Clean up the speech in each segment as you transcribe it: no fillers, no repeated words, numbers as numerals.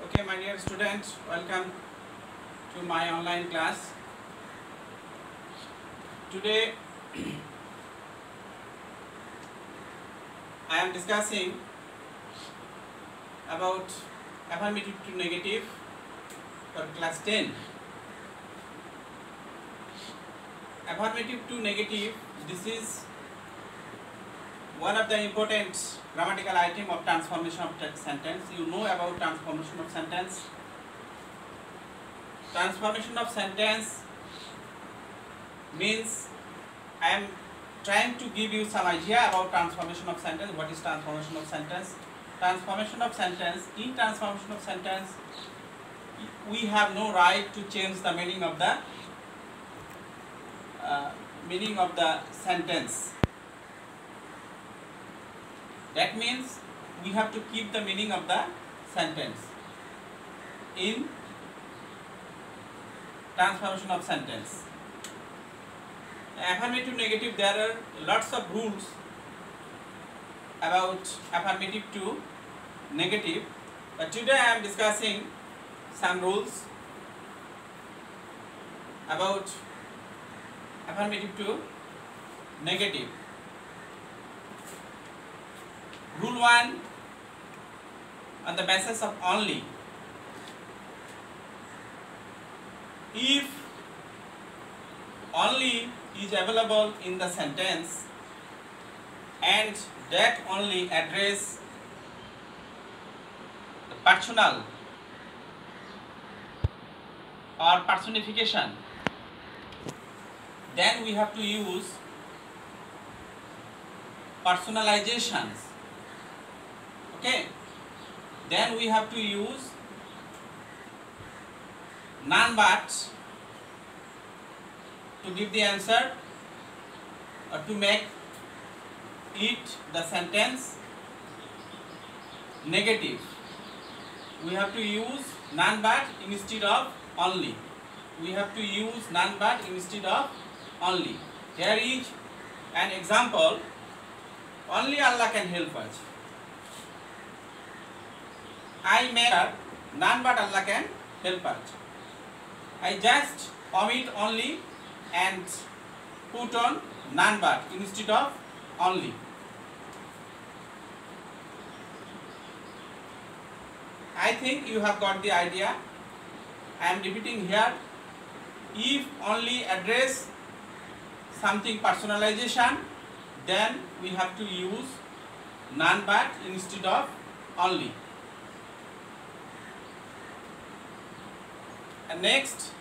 Okay, my dear students, welcome to my online class. Today I am discussing about affirmative to negative for class 10. Affirmative to negative, this is one of the important grammatical item of transformation of sentence. You know about transformation of sentence. Transformation of sentence means I am trying to give you some idea about transformation of sentence. What is transformation of sentence? Transformation of sentence. In transformation of sentence, we have no right to change the meaning of the sentence. That means we have to keep the meaning of the sentence in transformation of sentence. Affirmative negative, there are lots of rules about affirmative to negative, but today I am discussing some rules about affirmative to negative. Rule 1, on the basis of only. If only is available in the sentence and that only address the personal or personification, then we have to use personalizations. Okay, then we have to use none but to give the answer or to make it the sentence negative. We have to use none but instead of only. We have to use none but instead of only. Here is an example. Only Allah can help us. I make none but Allah can help us. I just omit only and put on none but instead of only. I think you have got the idea. I am repeating here. If only address something personalization, then we have to use none but instead of only. And next,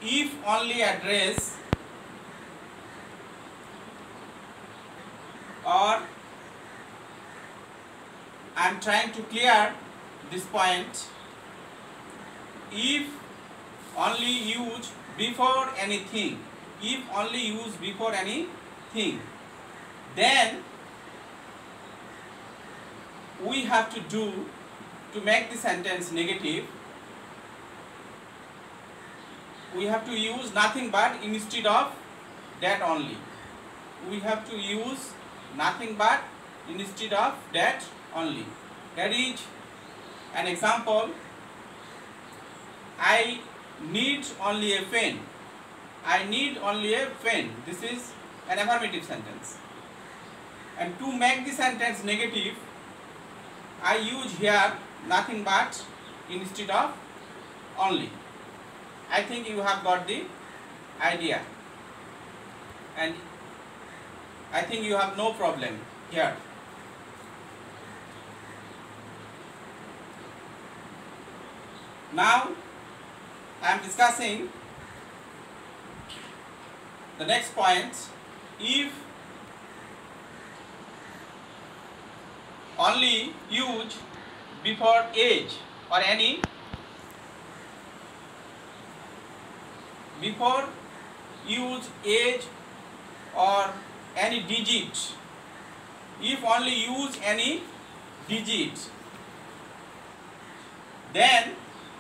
if only address or I am trying to clear this point. If only use before anything, if only use before anything, then we have to do to make the sentence negative. We have to use nothing but instead of that only. We have to use nothing but instead of that only. That is an example. I need only a pen. I need only a pen. This is an affirmative sentence. And to make the sentence negative, I use here nothing but instead of only. I think you have got the idea. And I think you have no problem here. Now I am discussing the next point. If only use before age or any, before use age or any digit, if only use any digit, then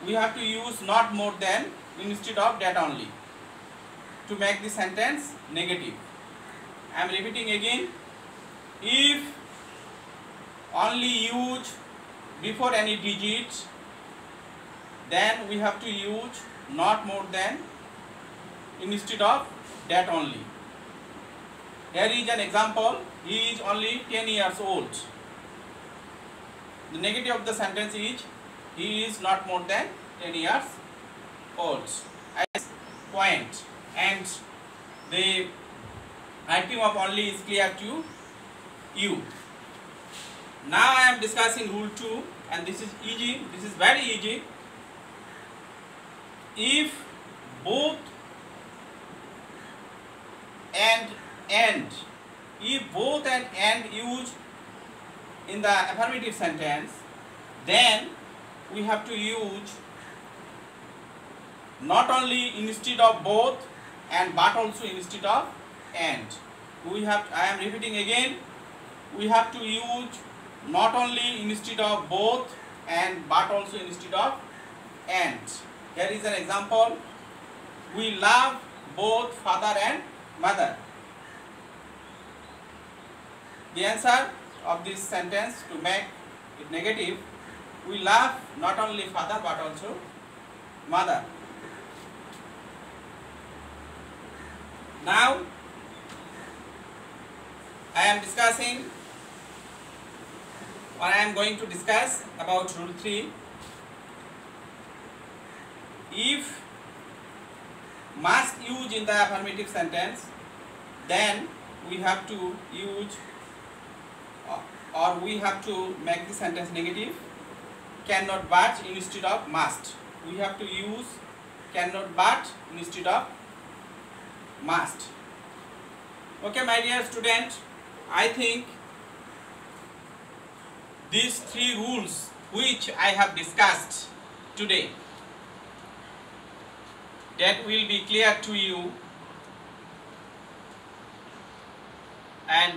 we have to use not more than instead of that only to make the sentence negative. I am repeating again. If only use before any digit then we have to use not more than instead of that only. Here is an example. He is only 10 years old. The negative of the sentence is he is not more than 10 years old. As point, and the writing of only is clear to you. Now I am discussing rule 2, and this is easy. This is very easy. If both and if both and used in the affirmative sentence, then we have to use not only instead of both and but also instead of and. I am repeating again, we have to use not only instead of both and but also instead of and. Here is an example. We love both father and mother. The answer of this sentence, to make it negative, we love not only father but also mother. Now I am discussing, or I am going to discuss about rule 3. If must use in the affirmative sentence, then we have to use or we have to make the sentence negative. Cannot but instead of must. We have to use cannot but instead of must. Okay, my dear student, I think these 3 rules which I have discussed today, that will be clear to you, and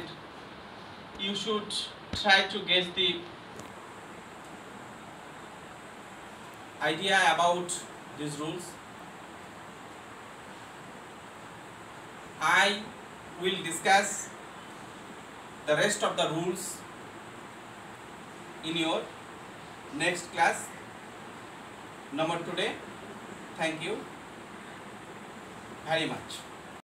you should try to get the idea about these rules. I will discuss the rest of the rules in your next class. Number today. Thank you very much.